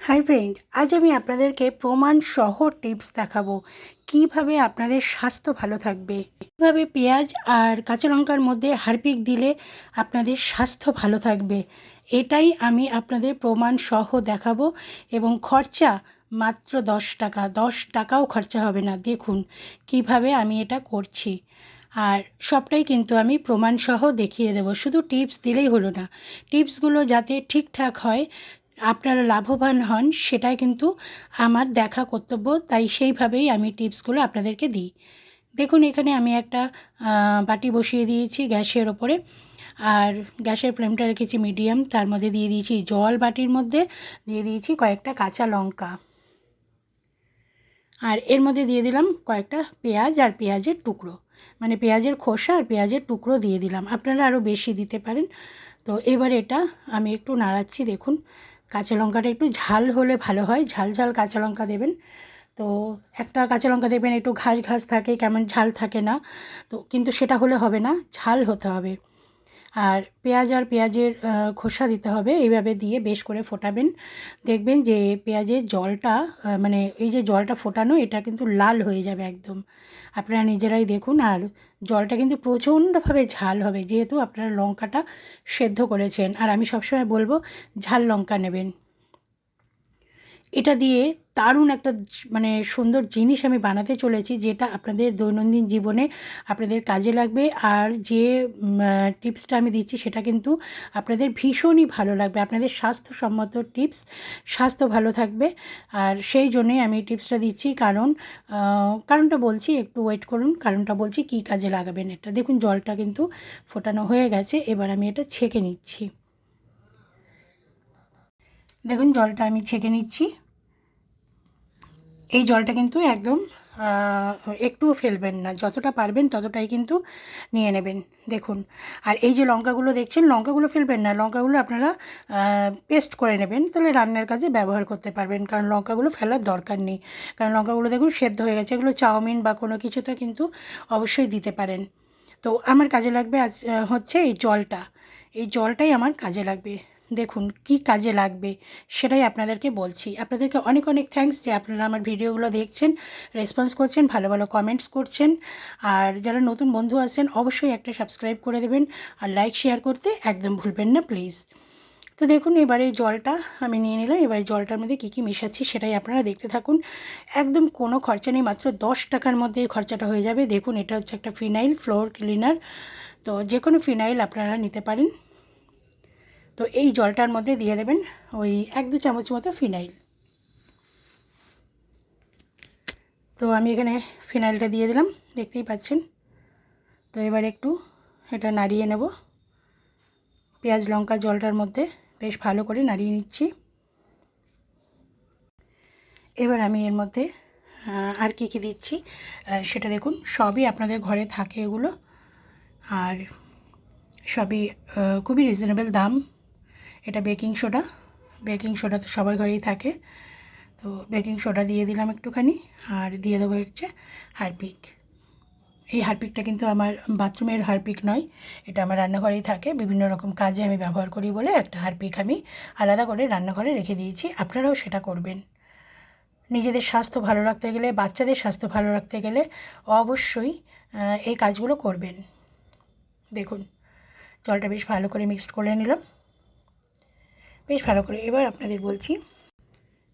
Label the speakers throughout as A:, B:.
A: Hi friend, আজ আমি আপনাদেরকে প্রমাণ সহ টিপস দেখাবো কিভাবে আপনাদের স্বাস্থ্য ভালো থাকবে। কিভাবে পেঁয়াজ আর কাঁচা লঙ্কার মধ্যে হারপিক দিলে আপনাদের স্বাস্থ্য ভালো থাকবে, এটাই আমি আপনাদের প্রমাণ সহ দেখাবো। এবং খরচা মাত্র 10 টাকা, 10 টাকাও খরচা হবে না। দেখুন কিভাবে আমি এটা করছি, আর সবটাই কিন্তু আমি প্রমাণ সহ দেখিয়ে দেবো। শুধু টিপস দিলেই হলো না, টিপসগুলো যাতে ঠিকঠাক হয়, আপনারা লাভবান হন, সেটাই কিন্তু আমার দেখা কর্তব্য। তাই সেইভাবেই আমি টিপসগুলো আপনাদেরকে দিই। দেখুন এখানে আমি একটা বাটি বসিয়ে দিয়েছি গ্যাসের ওপরে, আর গ্যাসের ফ্লেমটা রেখেছি মিডিয়াম। তার মধ্যে দিয়ে দিয়েছি জল, বাটির মধ্যে দিয়ে দিয়েছি কয়েকটা কাঁচা লঙ্কা, আর এর মধ্যে দিয়ে দিলাম কয়েকটা পেঁয়াজ আর পেঁয়াজের টুকরো, মানে পেঁয়াজের খোসা আর পেঁয়াজের টুকরো দিয়ে দিলাম। আপনারা আরও বেশি দিতে পারেন। তো এবার এটা আমি একটু নাড়াচ্ছি। দেখুন কাঁচা লঙ্কাটা একটু ঝাল হলে ভালো হয়, ঝাল ঝাল কাঁচা লঙ্কা দেবেন। তো একটা কাঁচা লঙ্কা দেখবেন একটু ঘাস ঘাস থাকে, কেমন ঝাল থাকে না, তো কিন্তু সেটা হলে হবে না, ঝাল হতে হবে। আর পেঁয়াজ আর পেঁয়াজের খোসা দিতে হবে। এইভাবে দিয়ে বেশ করে ফোটাবেন। দেখবেন যে পেঁয়াজের জলটা, মানে এই যে জলটা ফোটানো, এটা কিন্তু লাল হয়ে যাবে একদম। আপনারা নিজেরাই দেখুন। আর জলটা কিন্তু প্রচণ্ডভাবে ঝাল হবে, যেহেতু আপনারা লঙ্কাটা সেদ্ধ করেছেন। আর আমি সবসময় বলবো ঝাল লঙ্কা নেবেন। এটা দিয়ে দারুণ একটা মানে সুন্দর জিনিস আমি বানাতে চলেছি, যেটা আপনাদের দৈনন্দিন জীবনে আপনাদের কাজে লাগবে। আর যে টিপসটা আমি দিচ্ছি সেটা কিন্তু আপনাদের ভীষণই ভালো লাগবে, আপনাদের স্বাস্থ্যসম্মত টিপস, স্বাস্থ্য ভালো থাকবে। আর সেই জন্যেই আমি টিপসটা দিচ্ছি। কারণটা বলছি, একটু ওয়েট করুন। কারণটা বলছি কী কাজে লাগাবেন এটা। দেখুন জলটা কিন্তু ফোটানো হয়ে গেছে, এবার আমি এটা ছেঁকে নিচ্ছি। দেখুন জলটা আমি ছেঁকে নিচ্ছি। এই জলটা কিন্তু একদম একটুও ফেলবেন না, যতটা পারবেন ততটাই কিন্তু নিয়ে নেবেন। দেখুন, আর এই যে লঙ্কাগুলো দেখছেন, লঙ্কাগুলো ফেলবেন না, লঙ্কাগুলো আপনারা পেস্ট করে নেবেন, তাহলে রান্নার কাজে ব্যবহার করতে পারবেন। কারণ লঙ্কাগুলো ফেলার দরকার নেই, কারণ লঙ্কাগুলো দেখুন সেদ্ধ হয়ে গেছে। এগুলো চাউমিন বা কোনো কিছুতে কিন্তু অবশ্যই দিতে পারেন। তো আমার কাজে লাগবে আজ হচ্ছে এই জলটা, এই জলটাই আমার কাজে লাগবে। দেখুন কি কাজে লাগবে সেটাই আপনাদেরকে বলছি। আপনাদেরকে অনেক অনেক থ্যাঙ্কস যে আপনারা আমার ভিডিওগুলো দেখছেন, রেসপন্স করছেন, ভালো ভালো কমেন্টস করছেন। আর যারা নতুন বন্ধু আছেন অবশ্যই একটা সাবস্ক্রাইব করে দেবেন, আর লাইক শেয়ার করতে একদম ভুলবেন না প্লিজ। তো দেখুন এবারে এই জলটা আমি নিয়ে নিলাম। এবার জলটার মধ্যে কী কী মেশাচ্ছি সেটাই আপনারা দেখতে থাকুন। একদম কোনো খরচা নেই, মাত্র 10 টাকার মধ্যে এই খরচাটা হয়ে যাবে। দেখুন এটা হচ্ছে একটা ফিনাইল ফ্লোর ক্লিনার, তো যে কোনো ফিনাইল আপনারা নিতে পারেন। তো এই জলটার মধ্যে দিয়ে দেবেন ওই 1-2 চামচ মতো ফিনাইল। তো আমি এখানে ফিনাইলটা দিয়ে দিলাম, দেখতেই পাচ্ছেন। তো এবার একটু এটা নাড়িয়ে নেব। পেঁয়াজ লঙ্কা জলটার মধ্যে বেশ ভালো করে নাড়িয়ে নিচ্ছি। এবার আমি এর মধ্যে আর কি দিচ্ছি সেটা দেখুন। সবই আপনাদের ঘরে থাকে এগুলো, আর সবই খুবই রিজনেবল দাম। এটা বেকিং সোডা, বেকিং সোডা তো সবার ঘরেই থাকে। তো বেকিং সোডা দিয়ে দিলাম একটুখানি, আর দিয়ে দেবো হচ্ছে হারপিক। এই হারপিকটা কিন্তু আমার বাথরুমের হারপিক নয়, এটা আমার রান্নাঘরেই থাকে। বিভিন্ন রকম কাজে আমি ব্যবহার করি বলে একটা হারপিক আমি আলাদা করে রান্নাঘরে রেখে দিয়েছি। আপনারাও সেটা করবেন। নিজেদের স্বাস্থ্য ভালো রাখতে গেলে, বাচ্চাদের স্বাস্থ্য ভালো রাখতে গেলে অবশ্যই এই কাজগুলো করবেন। দেখুন জলটা বেশ ভালো করে মিক্সড করে নিলাম, বেশ ভালো করে। এবার আপনাদের বলছি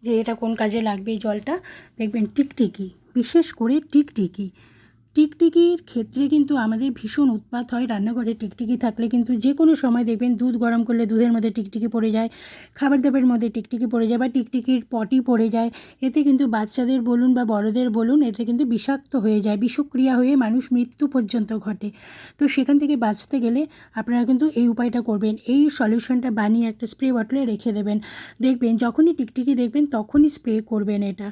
A: যে এটা কোন কাজে লাগবে। এই জলটা দেখবেন টিকটিকি, বিশেষ করে টিকটিকি, টিকটিকির ক্ষেত্রে কিন্তু আমাদের ভীষণ উৎপাত হয়। রান্নাঘরে টিকটিকি থাকলে কিন্তু যে কোনো সময় দেখবেন দুধ গরম করলে দুধের মধ্যে টিকটিকি পড়ে যায়, খাবার দাবারের মধ্যে টিকটিকি পড়ে যায়, বা টিকটিকির পটি পড়ে যায়। এতে কিন্তু বাচ্চাদের বলুন বা বড়দের বলুন, এতে কিন্তু বিষাক্ত হয়ে যায়, বিষক্রিয়া হয়ে মানুষ মৃত্যু পর্যন্ত ঘটে। তো সেখান থেকে বাঁচতে গেলে আপনারা কিন্তু এই উপায়টা করবেন। এই সলিউশনটা বানিয়ে একটা স্প্রে বটলে রেখে দেবেন। দেখবেন যখনই টিকটিকি দেখবেন তখনই স্প্রে করবেন এটা।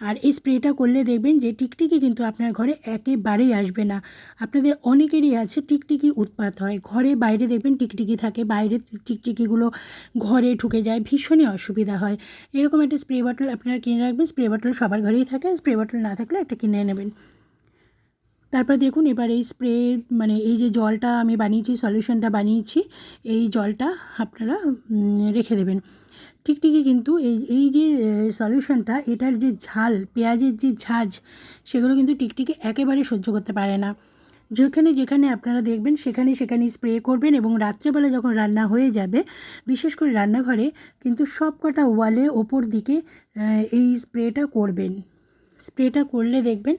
A: আর এই স্প্রেটা করলে দেখবেন যে টিকটিকি কিন্তু আপনার ঘরে একেবারেই আসবে না। আপনাদের অনেকেরই আছে টিকটিকি উৎপাত হয়, ঘরে বাইরে দেখবেন টিকটিকি থাকে, বাইরের টিকটিকিগুলো ঘরে ঢুকে যায়, ভীষণই অসুবিধা হয়। এরকম একটা স্প্রে বটল আপনারা কিনে রাখবেন। স্প্রে বটল সবার ঘরেই থাকে, স্প্রে বটল না থাকলে একটা কিনে নেবেন। তারপর দেখুন এবার এই স্প্রে মানে এই যে জলটা আমি বানিয়েছি, সলিউশনটা বানিয়েছি, এই জলটা আপনারা রেখে দেবেন। টিকটিকি কিন্তু এই যে সলিউশনটা, এটার যে ঝাল, পেঁয়াজের যে ঝাঁঝ, সেগুলো কিন্তু টিকটিকি একেবারে সহ্য করতে পারে না। যেখানে যেখানে আপনারা দেখবেন সেখানে সেখানে স্প্রে করবেন, এবং রাত্রেবেলা যখন রান্না হয়ে যাবে, বিশেষ করে রান্নাঘরে কিন্তু সব কটা ওয়ালে ওপর দিকে এই স্প্রেটা করবেন। স্প্রেটা করলে দেখবেন,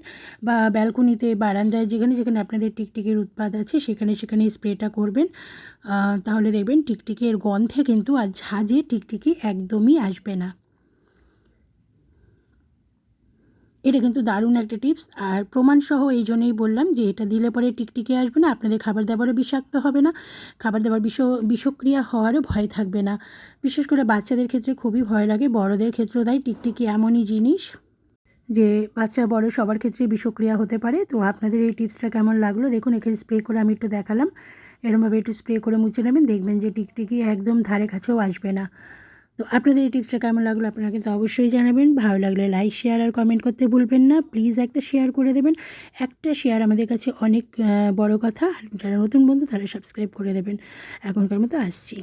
A: বা ব্যালকনিতে, বারান্দায়, যেখানে যেখানে আপনাদের টিকটিকির উৎপাত আছে সেখানে সেখানে স্প্রেটা করবেন। তাহলে দেখবেন টিকটিকির গন্ধে কিন্তু আর ঝাঁঝে টিকটিকি একদমই আসবে না। এটা কিন্তু দারুণ একটা টিপস, আর প্রমাণসহ এই জন্যই বললাম যে এটা দিলে পরে টিকটিকি আসবে না, আপনাদের খাবার দাবারও বিষাক্ত হবে না, খাবার দাবার বিষক্রিয়া হওয়ারও ভয় থাকবে না। বিশেষ করে বাচ্চাদের ক্ষেত্রে খুবই ভয় লাগে, বড়দের ক্ষেত্রেও তাই। টিকটিকি এমনই জিনিস যে বাচ্চা বড় সবার ক্ষেত্রে বিষক্রিয়া হতে পারে। তো আপনাদের এই টিপসটা কেমন লাগলো দেখুন, এখানে স্প্রে করে আমি একটু দেখালাম, এরমভাবে একটু স্প্রে করে মুছে নেবেন, দেখবেন যে টিকটিকি একদম ধারে কাছেও আসবে না। তো আপনাদের এই টিপসটা কেমন লাগলো আপনারা কিন্তু অবশ্যই জানাবেন। ভালো লাগলে লাইক, শেয়ার আর কমেন্ট করতে ভুলবেন না। প্লিজ একটা শেয়ার করে দেবেন, একটা শেয়ার আমাদের কাছে অনেক বড় কথা। আর যারা নতুন বন্ধু তারা সাবস্ক্রাইব করে দেবেন। এখনকার মতো আসছি।